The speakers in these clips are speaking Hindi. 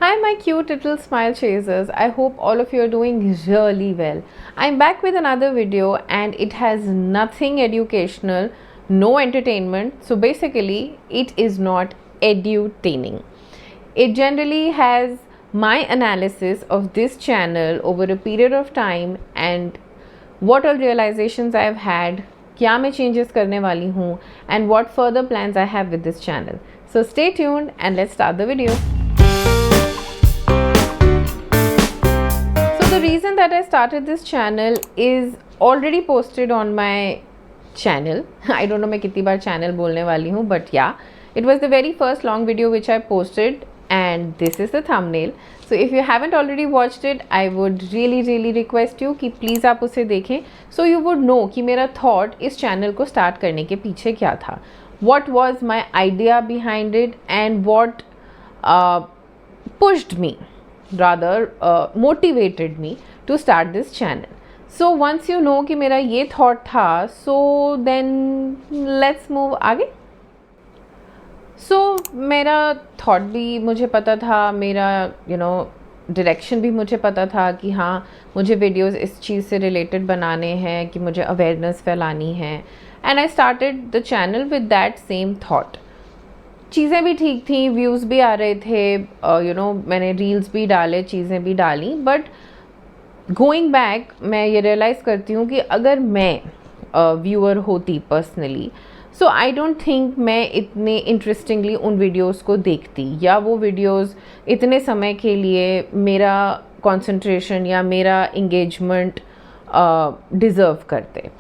Hi, my cute little smile chasers. I hope all of you are doing really well. I'm back with another video and it has nothing educational, no entertainment. So basically, it is not edutaining. It generally has my analysis of this channel over a period of time and what all realizations I have had, क्या मैं changes करने वाली हूँ, and what further plans I have with this channel. So stay tuned and let's start the video. The reason that I started this channel is already posted on my channel. I don't know मैं कितनी बार channel बोलने वाली हूँ, but yeah, it was the very first long video which I posted and this is the thumbnail. So if you haven't already watched it, I would really request you कि please आप उसे देखें, so you would know कि मेरा thought इस channel को start करने के पीछे क्या था, what was my idea behind it and what pushed me, rather motivated me to start this channel. So once you know कि मेरा ये thought था, so then let's move आगे. So मेरा thought भी मुझे पता था, मेरा डायरेक्शन भी मुझे पता था कि हाँ मुझे वीडियोस इस चीज़ से रिलेटेड बनाने हैं कि मुझे अवेयरनेस फैलानी है. And I started the channel with that same thought. चीज़ें भी ठीक थी, व्यूज़ भी आ रहे थे, मैंने रील्स भी डाले, चीज़ें भी डाली. बट गोइंग बैक मैं ये रियलाइज़ करती हूँ कि अगर मैं व्यूअर होती personally, so I don't think मैं इतने इंटरेस्टिंगली उन वीडियोस को देखती, या वो वीडियोस इतने समय के लिए मेरा कंसंट्रेशन या मेरा इंगेजमेंट डिज़र्व करते.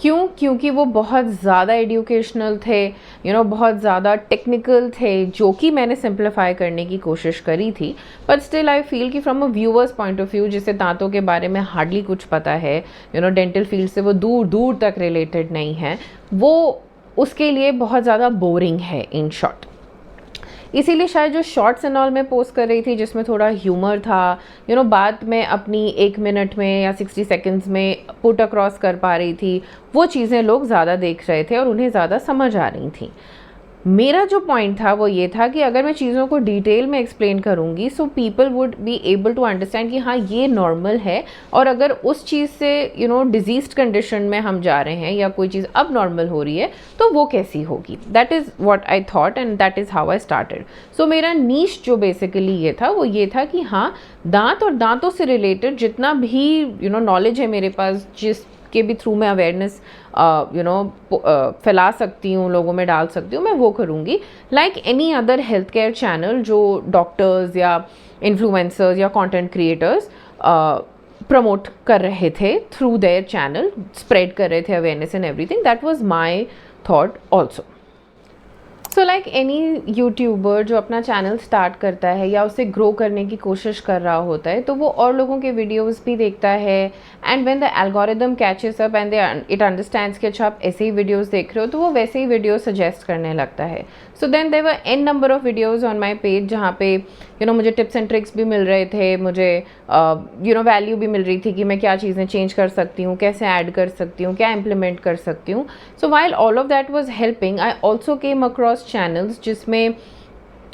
क्योंकि वो बहुत ज़्यादा एजुकेशनल थे, बहुत ज़्यादा टेक्निकल थे, जो कि मैंने सिंप्लीफाई करने की कोशिश करी थी. बट स्टिल आई फील कि from a viewers point of view, जिसे दांतों के बारे में हार्डली कुछ पता है, डेंटल फील्ड से वो दूर तक रिलेटेड नहीं है, वो उसके लिए बहुत ज़्यादा बोरिंग है इन शॉर्ट. इसीलिए शायद जो शॉर्ट्स एंड ऑल मैं पोस्ट कर रही थी जिसमें थोड़ा ह्यूमर था, बात मैं अपनी 1 मिनट में या 60 सेकेंड्स में पुट अक्रॉस कर पा रही थी, वो चीज़ें लोग ज़्यादा देख रहे थे और उन्हें ज़्यादा समझ आ रही थी. मेरा जो पॉइंट था वो ये था कि अगर मैं चीज़ों को डिटेल में एक्सप्लेन करूँगी, so people would be able to understand कि हाँ ये नॉर्मल है, और अगर उस चीज़ से डिजीज्ड कंडीशन में हम जा रहे हैं या कोई चीज़ अब नॉर्मल हो रही है तो वो कैसी होगी. That is what I thought and that is how I started. So मेरा नीश जो बेसिकली ये था वो ये था कि हाँ दांत और दांतों से रिलेटेड जितना भी नॉलेज है मेरे पास, जिस के भी थ्रू मैं अवेयरनेस फैला सकती हूँ, लोगों में डाल सकती हूँ, मैं वो करूँगी. Like any other health care channel जो डॉक्टर्स या इन्फ्लुएंसर्स या कंटेंट क्रिएटर्स प्रमोट कर रहे थे थ्रू देयर चैनल, स्प्रेड कर रहे थे awareness and everything. That was my thought also. So like any YouTuber जो अपना चैनल स्टार्ट करता है या उसे ग्रो करने की कोशिश कर रहा होता है, तो वो और लोगों के वीडियोस भी देखता है. And when the algorithm catches up and it understands कि अच्छा आप ऐसे ही वीडियोस देख रहे हो, तो वो वैसे ही वीडियो सजेस्ट करने लगता है. So then there were an number of videos on my page जहाँ पे मुझे टिप्स एंड ट्रिक्स भी मिल रहे थे, मुझे वैल्यू भी मिल रही थी कि मैं क्या चीज़ें चेंज कर सकती हूँ, कैसे ऐड कर सकती हूँ, क्या इम्प्लीमेंट कर सकती हूँ. So while all of that was helping, I also came across channels जिसमें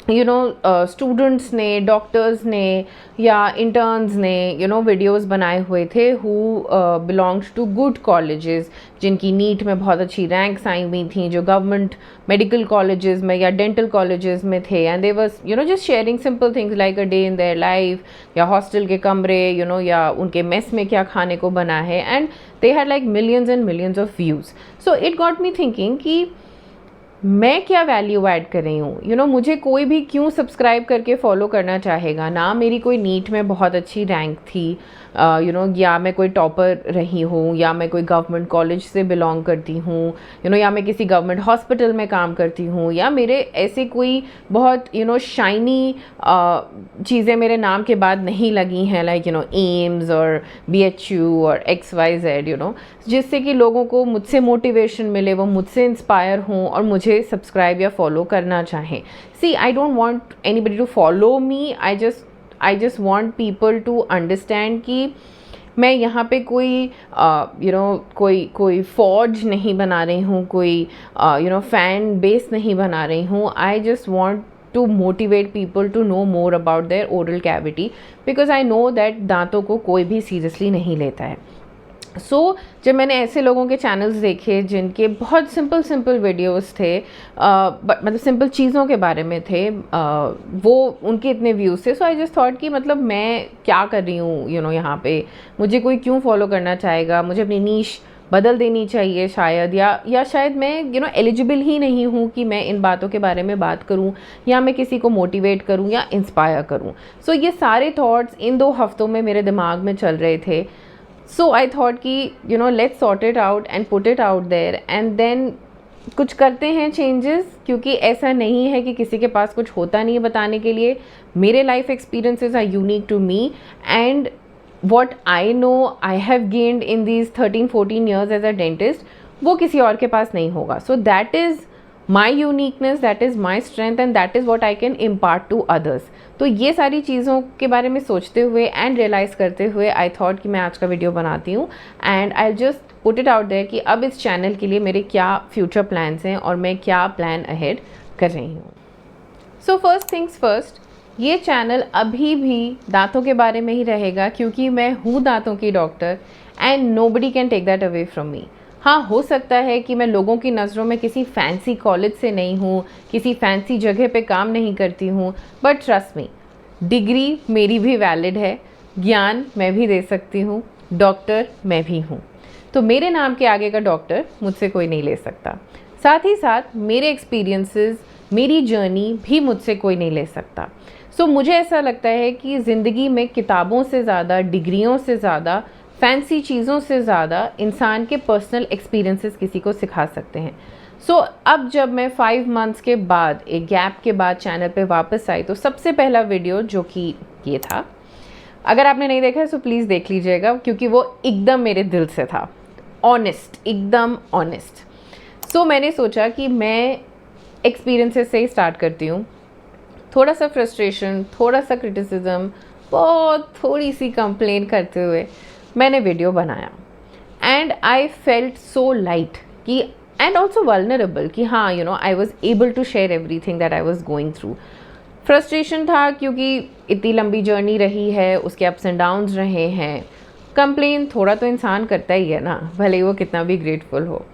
स्टूडेंट्स ने, डॉक्टर्स ने या इंटर्न्स ने वीडियोस बनाए हुए थे who belongs to good colleges, जिनकी नीट में बहुत अच्छी रैंक्स आई हुई थी, जो गवर्नमेंट मेडिकल कॉलेजेस में या डेंटल कॉलेजेस में थे. And they was just sharing simple things like a day in their life, या हॉस्टल के कमरे, या उनके मेस में क्या खाने को बना है. And they had like millions and millions of views. So it got me thinking कि मैं क्या वैल्यू ऐड कर रही हूँ. मुझे कोई भी क्यों सब्सक्राइब करके फॉलो करना चाहेगा. ना मेरी कोई नीट में बहुत अच्छी रैंक थी, या मैं कोई टॉपर रही हूँ, या मैं कोई गवर्नमेंट कॉलेज से बिलोंग करती हूँ, या मैं किसी गवर्नमेंट हॉस्पिटल में काम करती हूँ, या मेरे ऐसे कोई बहुत शाइनी चीज़ें मेरे नाम के बाद नहीं लगी हैं, लाइक एम्स और BHU और XYZ, जिससे कि लोगों को मुझसे मोटिवेशन मिले, वो मुझसे इंस्पायर हों और मुझे सब्सक्राइब या फॉलो करना चाहें. See I don't want anybody to follow me, I just want people to understand कि मैं यहाँ पे कोई कोई फौज नहीं बना रही हूँ, कोई फ़ैन बेस नहीं बना रही हूँ. आई just want to motivate people to know more about their oral cavity, because I know that दांतों को कोई भी seriously नहीं लेता है. जब मैंने ऐसे लोगों के चैनल्स देखे जिनके बहुत सिंपल वीडियोस थे, मतलब सिंपल चीज़ों के बारे में थे, वो उनके इतने व्यूज़ थे. सो आई जस्ट थॉट कि मतलब मैं क्या कर रही हूँ यहाँ पे, मुझे कोई क्यों फॉलो करना चाहेगा, मुझे अपनी नीश बदल देनी चाहिए शायद, या शायद मैं एलिजिबल ही नहीं हूँ कि मैं इन बातों के बारे में बात करूँ, या मैं किसी को मोटिवेट करूँ या इंस्पायर करूँ. सो ये सारे थॉट्स इन 2 हफ्तों में मेरे दिमाग में चल रहे थे. So I thought कि let's sort it out and put it out there, and then कुछ करते हैं changes, क्योंकि ऐसा नहीं है कि किसी के पास कुछ होता नहीं है बताने के लिए. मेरे life experiences are unique to me, and what I know I have gained in these 13-14 years as a dentist, वो किसी और के पास नहीं होगा. So that is my uniqueness, that is my strength, and that is what I can impart to others. तो ये सारी चीज़ों के बारे में सोचते हुए एंड रियलाइज़ करते हुए आई थॉट कि मैं आज का वीडियो बनाती हूँ, and I just put it out there कि अब इस चैनल के लिए मेरे क्या फ्यूचर प्लान्स हैं और मैं क्या प्लान अहेड कर रही हूँ. सो फर्स्ट थिंग्स फर्स्ट, ये चैनल अभी भी दांतों के बारे में ही रहेगा, क्योंकि मैं हूँ दांतों की doctor, and nobody can take that away from me. हाँ, हो सकता है कि मैं लोगों की नज़रों में किसी फैंसी कॉलेज से नहीं हूँ, किसी फैंसी जगह पे काम नहीं करती हूँ, बट ट्रस्ट मी, डिग्री मेरी भी वैलिड है, ज्ञान मैं भी दे सकती हूँ, डॉक्टर मैं भी हूँ. तो मेरे नाम के आगे का डॉक्टर मुझसे कोई नहीं ले सकता. साथ ही साथ मेरे एक्सपीरियंसेस, मेरी जर्नी भी मुझसे कोई नहीं ले सकता. सो मुझे ऐसा लगता है कि ज़िंदगी में किताबों से ज़्यादा, डिग्रियों से ज़्यादा, फैंसी चीज़ों से ज़्यादा इंसान के पर्सनल एक्सपीरियंसेस किसी को सिखा सकते हैं. सो अब जब मैं 5 मंथ्स के बाद, एक गैप के बाद चैनल पे वापस आई, तो सबसे पहला वीडियो जो कि ये था, अगर आपने नहीं देखा है तो प्लीज़ देख लीजिएगा, क्योंकि वो एकदम मेरे दिल से था, ऑनेस्ट, एकदम ऑनेस्ट. सो मैंने सोचा कि मैं एक्सपीरियंसेस से ही स्टार्ट करती हूँ. थोड़ा सा फ्रस्ट्रेशन, थोड़ा सा क्रिटिसिज्म, बहुत थोड़ी सी कंप्लेन करते हुए मैंने वीडियो बनाया, and I felt so light कि, एंड ऑल्सो वल्नरेबल कि हाँ, I was able to share everything that I was going through. Frustration था क्योंकि इतनी लंबी जर्नी रही है, उसके अप्स एंड डाउन्स रहे हैं. कंप्लेन थोड़ा तो इंसान करता ही है ना, भले ही वो कितना भी ग्रेटफुल हो.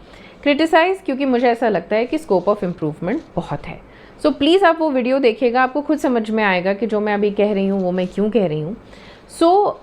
क्रिटिसाइज़ क्योंकि मुझे ऐसा लगता है कि स्कोप ऑफ इम्प्रूवमेंट बहुत है. सो प्लीज़ आप वो वीडियो देखिएगा, आपको खुद समझ में आएगा कि जो मैं अभी कह रही हूँ वो मैं क्यों कह रही हूँ. सो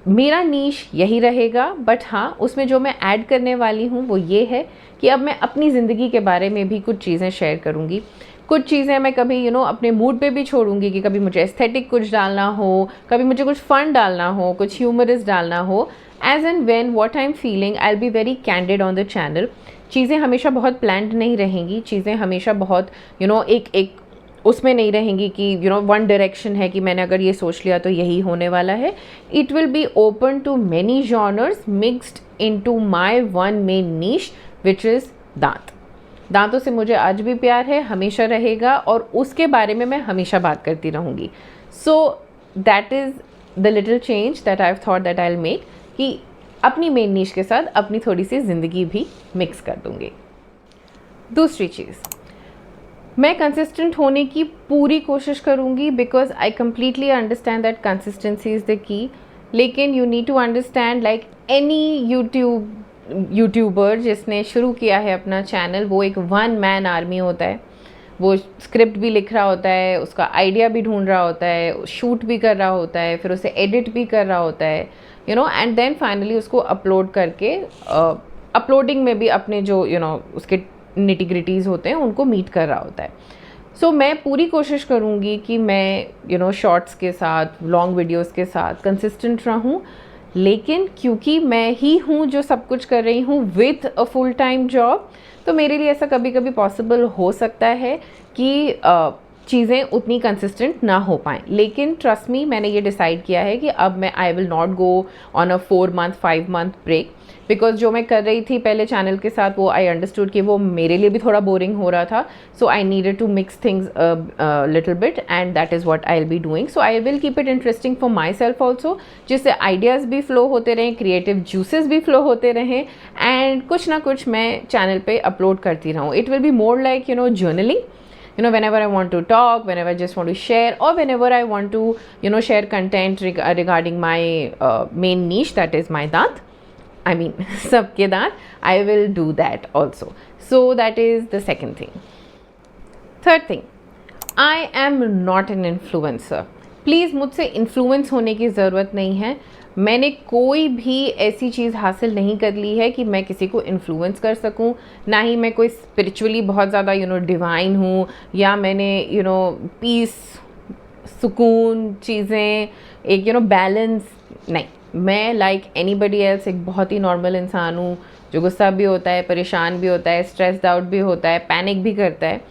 मेरा नीश यही रहेगा, बट हाँ, उसमें जो मैं ऐड करने वाली हूँ वो ये है कि अब मैं अपनी ज़िंदगी के बारे में भी कुछ चीज़ें शेयर करूँगी. कुछ चीज़ें मैं कभी अपने मूड पे भी छोड़ूंगी, कि कभी मुझे एस्थेटिक कुछ डालना हो, कभी मुझे कुछ फन डालना हो, कुछ ह्यूमरस डालना हो. As and when what I am feeling, I will be very candid on the channel. चीज़ें हमेशा बहुत प्लान्ड नहीं रहेंगी, चीज़ें हमेशा बहुत एक उसमें नहीं रहेंगी कि वन डायरेक्शन है कि मैंने अगर ये सोच लिया तो यही होने वाला है. It will be open to many genres mixed into my one main niche, which is दांत. दांतों से मुझे आज भी प्यार है, हमेशा रहेगा, और उसके बारे में मैं हमेशा बात करती रहूँगी. So that is the little change that I have thought that I will make, कि अपनी मेन नीश के साथ अपनी थोड़ी सी ज़िंदगी भी मिक्स कर दूँगी. दूसरी चीज़, मैं कंसिस्टेंट होने की पूरी कोशिश करूँगी, because I completely understand that consistency is the key. लेकिन you need to understand, like any YouTuber जिसने शुरू किया है अपना चैनल, वो एक 1 मैन आर्मी होता है. वो स्क्रिप्ट भी लिख रहा होता है, उसका आइडिया भी ढूंढ रहा होता है, शूट भी कर रहा होता है, फिर उसे एडिट भी कर रहा होता है, एंड देन फाइनली उसको अपलोड करके, अपलोडिंग में भी अपने जो उसके निटिग्रिटीज़ होते हैं उनको मीट कर रहा होता है. सो मैं पूरी कोशिश करूँगी कि मैं शॉर्ट्स के साथ, लॉन्ग वीडियोस के साथ कंसिस्टेंट रहूँ. लेकिन क्योंकि मैं ही हूँ जो सब कुछ कर रही हूँ with a full time job, तो मेरे लिए ऐसा कभी कभी पॉसिबल हो सकता है कि चीज़ें उतनी कंसिस्टेंट ना हो पाएँ. लेकिन ट्रस्ट मी, मैंने ये डिसाइड किया है कि अब मैं I will not go on a 4 month 5 month break, because जो मैं कर रही थी पहले चैनल के साथ, वो आई अंडरस्टूड कि वो मेरे लिए भी थोड़ा बोरिंग हो रहा था. So I needed to mix things little bit, and that is what I will be doing. So I will keep it interesting for myself also, जिससे आइडियाज़ भी फ्लो होते रहें, क्रिएटिव जूसेस भी फ्लो होते रहें, एंड कुछ ना कुछ मैं चैनल पे अपलोड करती रहूँ. It will be more like journaling. you know, whenever I want to talk, whenever I just want to share, or whenever I want to, you know, share content regarding my main niche, that is my dant, I mean sabke dant, I will do that also. So that is the second thing. Third thing, I am not an influencer. Please मुझसे इन्फ्लुएंस होने की ज़रूरत नहीं है. मैंने कोई भी ऐसी चीज़ हासिल नहीं कर ली है कि मैं किसी को इन्फ्लुएंस कर सकूं. ना ही मैं कोई स्पिरिचुअली बहुत ज़्यादा यू नो डिवाइन हूँ, या मैंने यू नो पीस, सुकून, चीज़ें, एक यू नो बैलेंस, नहीं. मैं लाइक एनीबडी एल्स एक बहुत ही नॉर्मल इंसान हूँ जो गुस्सा भी होता है, परेशान भी होता है, स्ट्रेस्ड आउट भी होता है, पैनिक भी करता है.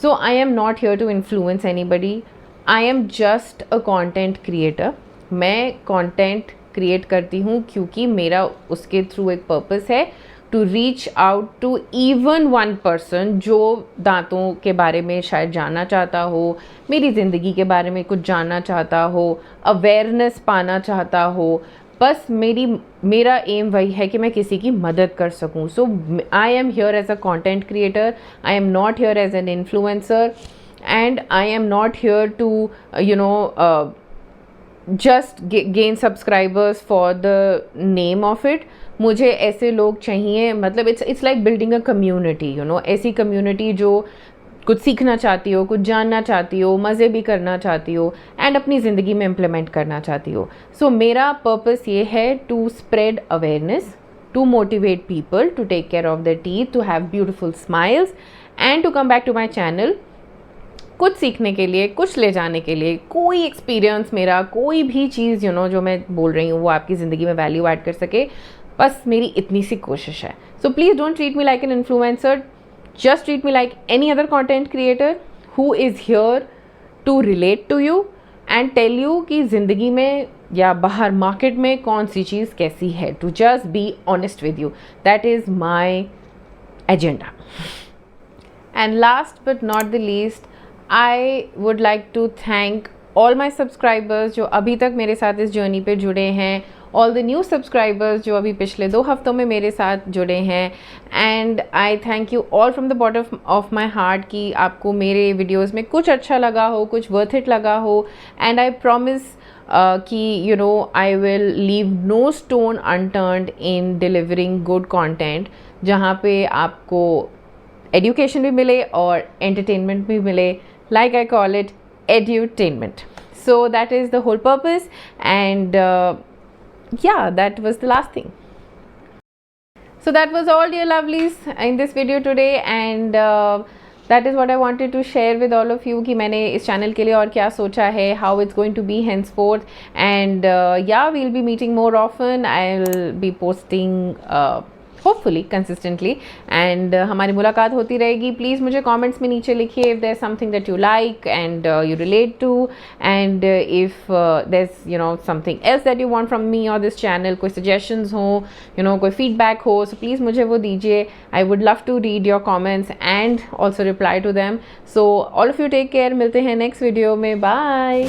So I am not here to influence anybody. I am just a content creator. मैं कंटेंट क्रिएट करती हूँ क्योंकि मेरा उसके थ्रू एक पर्पस है, to reach out to even one person जो दांतों के बारे में शायद जानना चाहता हो, मेरी ज़िंदगी के बारे में कुछ जानना चाहता हो, अवेयरनेस पाना चाहता हो. बस मेरा एम वही है कि मैं किसी की मदद कर सकूँ. So I am here as a content creator. I am not here as an influencer, and I am not here to you know just gain subscribers for the name of it. मुझे ऐसे लोग चाहिए, मतलब it's like building a community, you know, ऐसी community जो कुछ सीखना चाहती हो, कुछ जानना चाहती हो, मज़े भी करना चाहती हो, एंड अपनी ज़िंदगी में इम्प्लीमेंट करना चाहती हो. सो मेरा पर्पस ये है to spread awareness, to motivate people to take care of their teeth, to have beautiful smiles, and to come back to my channel कुछ सीखने के लिए, कुछ ले जाने के लिए. कोई एक्सपीरियंस मेरा, कोई भी चीज़ यू नो जो मैं बोल रही हूँ वो आपकी ज़िंदगी में वैल्यू ऐड कर सके, बस मेरी इतनी सी कोशिश है. So please don't treat me like an influencer. Just treat me like any other content creator who is here to relate to you and tell you कि ज़िंदगी में या बाहर मार्केट में कौन सी चीज़ कैसी है. To just be honest with you. That is my agenda. And last but not the least, I would like to thank all my subscribers जो अभी तक मेरे साथ इस जर्नी पे जुड़े हैं, all the new subscribers जो अभी पिछले 2 हफ्तों में मेरे साथ जुड़े हैं. And I thank you all from the bottom of my heart कि आपको मेरे वीडियोज़ में कुछ अच्छा लगा हो, कुछ वर्थ इट लगा हो. एंड आई प्रॉमिस कि you know I will leave no stone unturned in delivering good content, जहाँ पे आपको एजुकेशन भी मिले और एंटरटेनमेंट भी मिले. Like I call it edutainment. So that is the whole purpose, and yeah, that was the last thing. So that was all, dear lovelies, in this video today, and that is what I wanted to share with all of you कि मैंने इस चैनल के लिए और क्या सोचा है, how it's going to be henceforth, and yeah, we'll be meeting more often. I'll be posting hopefully consistently, and हमारी मुलाकात होती रहेगी. प्लीज़ मुझे कमेंट्स में नीचे लिखिए if there is something that you like and you relate to, and if there is you know something else that you want from me और दिस चैनल. कोई सजेशंस हो, यू नो कोई फीडबैक हो, सो प्लीज़ मुझे वो दीजिए. I would love to read your comments and also reply to them. So all of you take care. मिलते हैं नेक्स्ट वीडियो में. बाय.